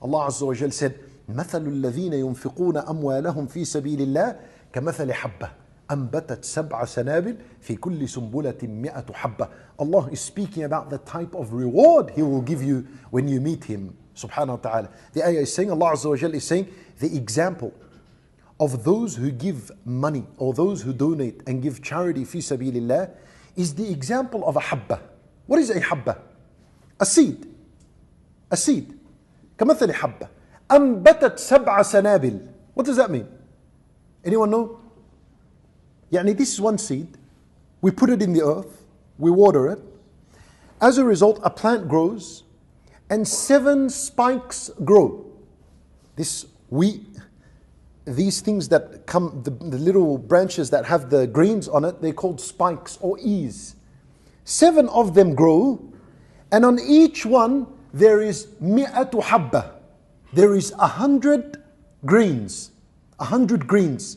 Allah Azza wa Jal said, مثل الذين ينفقون أموالهم في سبيل الله كمثل حبة أنبتت سبع سنابل في كل سنبلة مئة حبة. Allah is speaking about the type of reward He will give you when you meet Him, subhanahu wa ta'ala. The ayah is saying, Allah Azza wa Jal is saying, the example of those who give money or those who donate and give charity fi sabilillah is the example of a habba. What is a habba? A seed. A seed. كمثل حبة أنبتت سبع سنابل. What does that mean? Anyone know? يعني this is one seed. We put it in the earth. We water it. As a result, a plant grows and 7 spikes grow. These things that come, the little branches that have the greens on it, they're called spikes or eaves. 7 of them grow, and on each one there is mi'atu habba. There is 100 greens. 100 greens.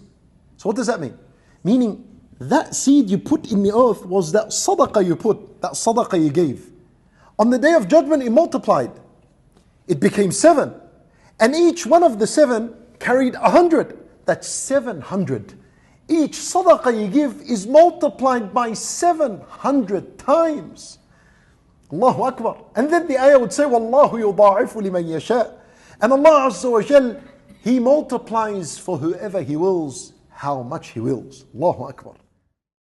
So what does that mean? Meaning that seed you put in the earth was that sadaqah you put, that sadaqah you gave. On the day of judgment it multiplied. It became 7. And each one of the 7 carried 100. That's 700. Each sadaqah you give is multiplied by 700 times. Allahu Akbar. And then the ayah would say, Wallahu yudha'ifu liman yasha'. And Allah Azza wa Jal, He multiplies for whoever He wills, how much He wills. Allahu Akbar.